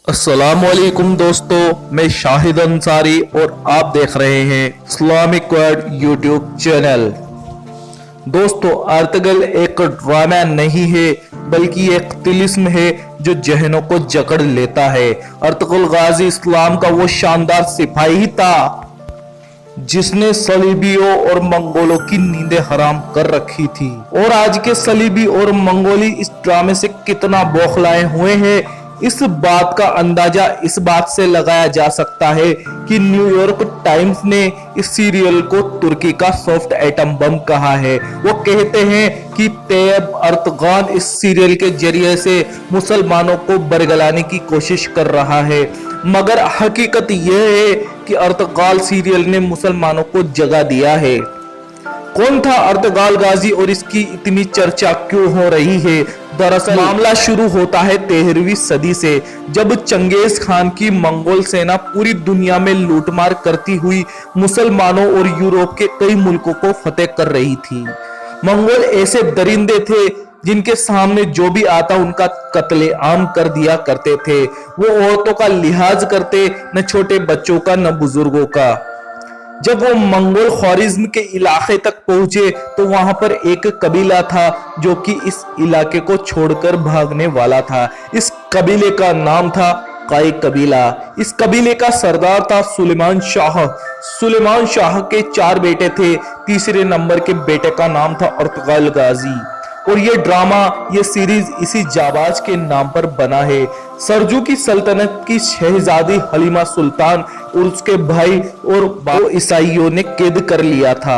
अस्सलामुअलैकुम दोस्तों, मैं शाहिद अंसारी और आप देख रहे हैं इस्लामिक वर्ल्ड यूट्यूब चैनल। दोस्तों, अर्तुगरुल एक ड्रामा नहीं है बल्कि एक तिलिस्म है जो जहनों को जकड़ लेता है। अर्तुगरुल गाजी इस्लाम का वो शानदार सिपाही था जिसने सलीबियों और मंगोलों की नींदें हराम कर रखी थी। और आज के सलीबी और मंगोली इस ड्रामे से कितना बौखलाए हुए हैं, इस बात का अंदाजा इस बात से लगाया जा सकता है कि न्यूयॉर्क टाइम्स ने इस सीरियल को तुर्की का सॉफ्ट एटम बम कहा है। वो कहते हैं कि तैयब अर्तगान इस सीरियल के जरिए से मुसलमानों को बरगलाने की कोशिश कर रहा है, मगर हकीकत यह है कि अर्तगाल सीरियल ने मुसलमानों को जगा दिया है। कौन था अर्तुगरुल गाजी और इसकी इतनी चर्चा क्यों हो रही है? दरअसल मामला शुरू होता है 13वीं सदी से, जब चंगेज खान की मंगोल सेना पूरी दुनिया में लूटमार करती हुई मुसलमानों और यूरोप के कई मुल्कों को फतेह कर रही थी। मंगोल ऐसे दरिंदे थे जिनके सामने जो भी आता उनका कत्ले आम कर दिया करते थे। वो औरतों का लिहाज करते, न छोटे बच्चों का न बुजुर्गों का। जब वो मंगोल ख्वारिज्म के इलाके तक पहुंचे तो वहां पर एक कबीला था जो कि इस इलाके को छोड़कर भागने वाला था। इस कबीले का नाम था काई कबीला। इस कबीले का सरदार था सुलेमान शाह। सुलेमान शाह के 4 बेटे थे। तीसरे नंबर के बेटे का नाम था अर्तुगरुल गाजी। और ये ड्रामा, ये सीरीज इसी जाबाज के नाम पर बना है। सरजू की सल्तनत की शहजादी हलीमा सुल्तान और उसके भाई और ईसाइयों ने कैद कर लिया था।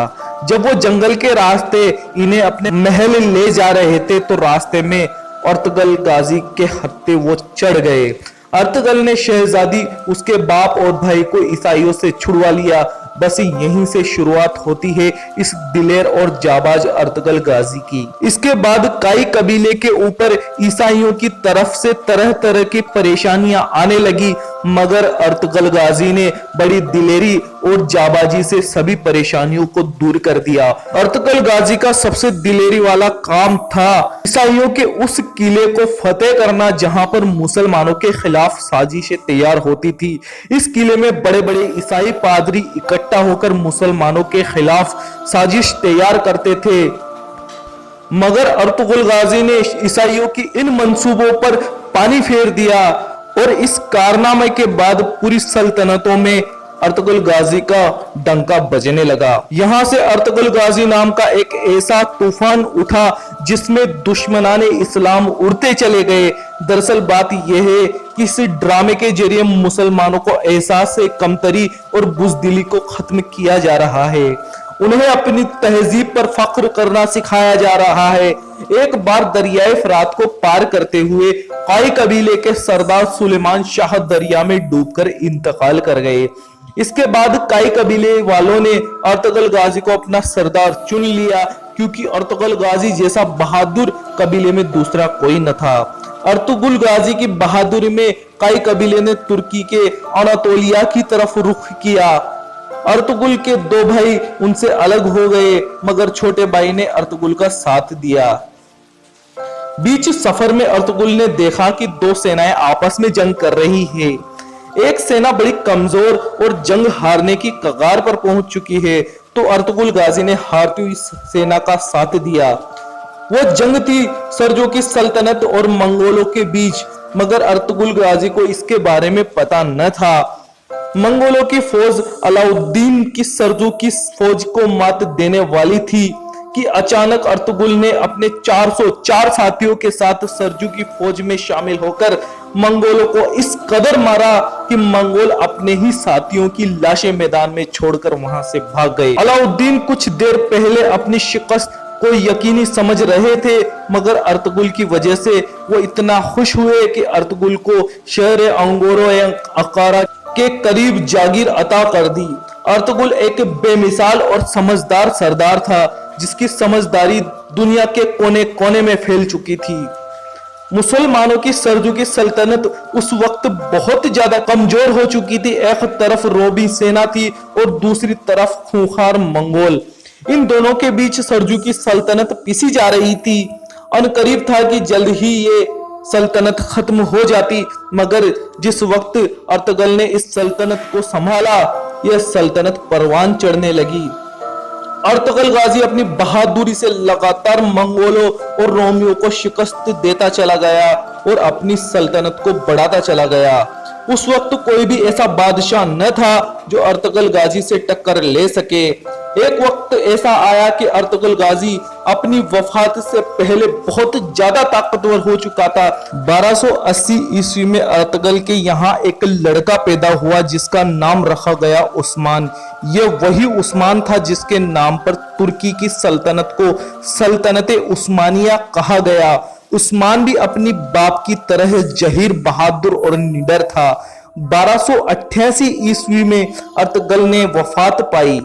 जब वो जंगल के रास्ते इन्हें अपने महल ले जा रहे थे तो रास्ते में अर्तुगरुल गाजी के हत्थे वो चढ़ गए। अर्तुगरुल ने शहजादी, उसके बाप और भाई को ईसाइयों से छुड़वा लिया। बस यहीं से शुरुआत होती है इस दिलेर और जाबाज अर्तुगरुल गाजी की। इसके बाद काई कबीले के ऊपर ईसाइयों की तरफ से तरह तरह की परेशानियां आने लगी, मगर अर्तुगरुल गाजी ने बड़ी दिलेरी और जाबाजी से सभी परेशानियों को दूर कर दिया। अर्तुगरुल गाजी का सबसे दिलेरी वाला काम था ईसाइयों के उस किले को फतेह करना जहां पर मुसलमानों के खिलाफ साजिशें तैयार होती थी। इस किले में बड़े बड़े ईसाई पादरी इकट्ठा होकर मुसलमानों के खिलाफ साजिश तैयार करते थे, मगर अर्तुगरुल गाजी ने ईसाइयों की इन मंसूबों पर पानी फेर दिया और इस कारनामे के बाद पूरी सल्तनतों में अर्तुगरुल गाजी का डंका बजने लगा। यहां से अर्तुगरुल गाजी नाम का एक ऐसा तूफान उठा जिसमें दुश्मनाने इस्लाम उड़ते चले गए। दरअसल बात यह है कि इस ड्रामे के जरिए मुसलमानों को एहसास से कमतरी और बुज़दिली को खत्म किया जा रहा है। उन्हें अपनी तहजीब पर फख्र करना सिखाया जा रहा है। एक बार दरियाए फरात को पार करते हुए काई कबीले के सरदार सुलेमान शाह दरिया में डूबकर इंतकाल कर गए। इसके बाद काई कबीले वालों ने अर्तुगरुल गाजी को अपना सरदार चुन लिया, क्योंकि अर्तुगरुल गाजी जैसा बहादुर कबीले में दूसरा कोई न था। अर्तुगरुल गाजी की बहादुरी में काई कबीले ने तुर्की के अनातोलिया की तरफ रुख किया। अर्तुगरुल के 2 भाई उनसे अलग हो गए, मगर छोटे भाई ने अर्तुगरुल का साथ दिया। बीच सफर में अर्तुगरुल ने देखा कि 2 सेनाएं आपस में जंग कर रही है। एक सेना बड़ी कमजोर और जंग हारने की कगार पर पहुंच चुकी है, तो अर्तुगरुल गाजी ने हारती हुई सेना का साथ दिया। वो जंग थी सरजू की सल्तनत और मंगोलों के बीच, मगर अर्तुगरुल गाजी को इसके बारे में पता न था। मंगोलों की फौज अलाउद्दीन की सरजू की फौज को मात देने वाली थी कि अचानक अर्तुगरुल ने अपने 404 साथियों के साथ सरजू की फौज में शामिल होकर मंगोलों को इस कदर मारा कि मंगोल अपने ही साथियों की लाशें मैदान में छोड़कर वहां से भाग गए। अलाउद्दीन कुछ देर पहले अपनी शिकस्त को यकीनी समझ रहे थे, मगर अर्तुगरुल की वजह से वो इतना खुश हुए कि अर्तुगरुल को शहर अंगोरो अकारा के करीब जागीर अता कर दी। अर्तुगरुल एक बेमिसाल और समझदार सरदार था जिसकी समझदारी दुनिया के कोने कोने में फैल चुकी थी। मुसलमानों की सरजू की सल्तनत उस वक्त बहुत ज्यादा कमजोर हो चुकी थी। एक तरफ रोबी सेना थी और दूसरी तरफ खूंखार मंगोल। इन दोनों के बीच सरजू की सल्तनत पिसी जा रही थी। अनकरीब था कि जल्द ही ये सल्तनत खत्म हो जाती, मगर जिस वक्त अर्तुगरुल ने इस सल्तनत को संभाला, यह सल्तनत परवान चढ़ने लगी। अर्तुगरुल गाजी अपनी बहादुरी से लगातार मंगोलों और रोमियों को शिकस्त देता चला गया और अपनी सल्तनत को बढ़ाता चला गया। उस वक्त कोई भी ऐसा बादशाह न था जो अर्तुगरुल गाजी से टक्कर ले सके। एक वक्त ऐसा आया कि अर्तुगरुल गाजी अपनी वफात से पहले बहुत ज्यादा ताकतवर हो चुका था। 1280 ईस्वी में अर्तुगरुल के यहाँ एक लड़का पैदा हुआ जिसका नाम रखा गया उस्मान। यह वही उस्मान था जिसके नाम पर तुर्की की सल्तनत को सल्तनत उस्मानिया कहा गया। उस्मान भी अपनी बाप की तरह जहीर, बहादुर और निडर था। 1288 ईस्वी में अर्तुगरुल ने वफात पाई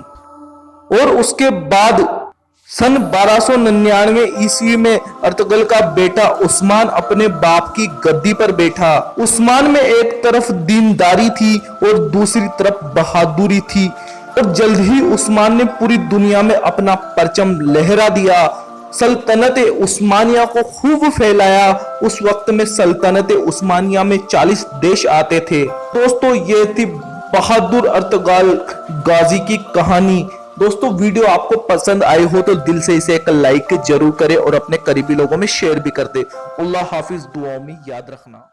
और उसके बाद सन 1299 ईस्वी में अर्तुगरुल का बेटा उस्मान अपने बाप की गद्दी पर बैठा। उस्मान में एक तरफ दीनदारी थी और दूसरी तरफ बहादुरी थी और जल्द ही उस्मान ने पूरी दुनिया में अपना परचम लहरा दिया। सल्तनत उस्मानिया को खूब फैलाया। उस वक्त में सल्तनत उस्मानिया में 40 देश आते थे। दोस्तों, ये थी बहादुर अर्तुगरुल गाजी की कहानी। दोस्तों, वीडियो आपको पसंद आई हो तो दिल से इसे एक लाइक जरूर करें और अपने करीबी लोगों में शेयर भी कर दे। अल्लाह हाफिज, दुआओं में याद रखना।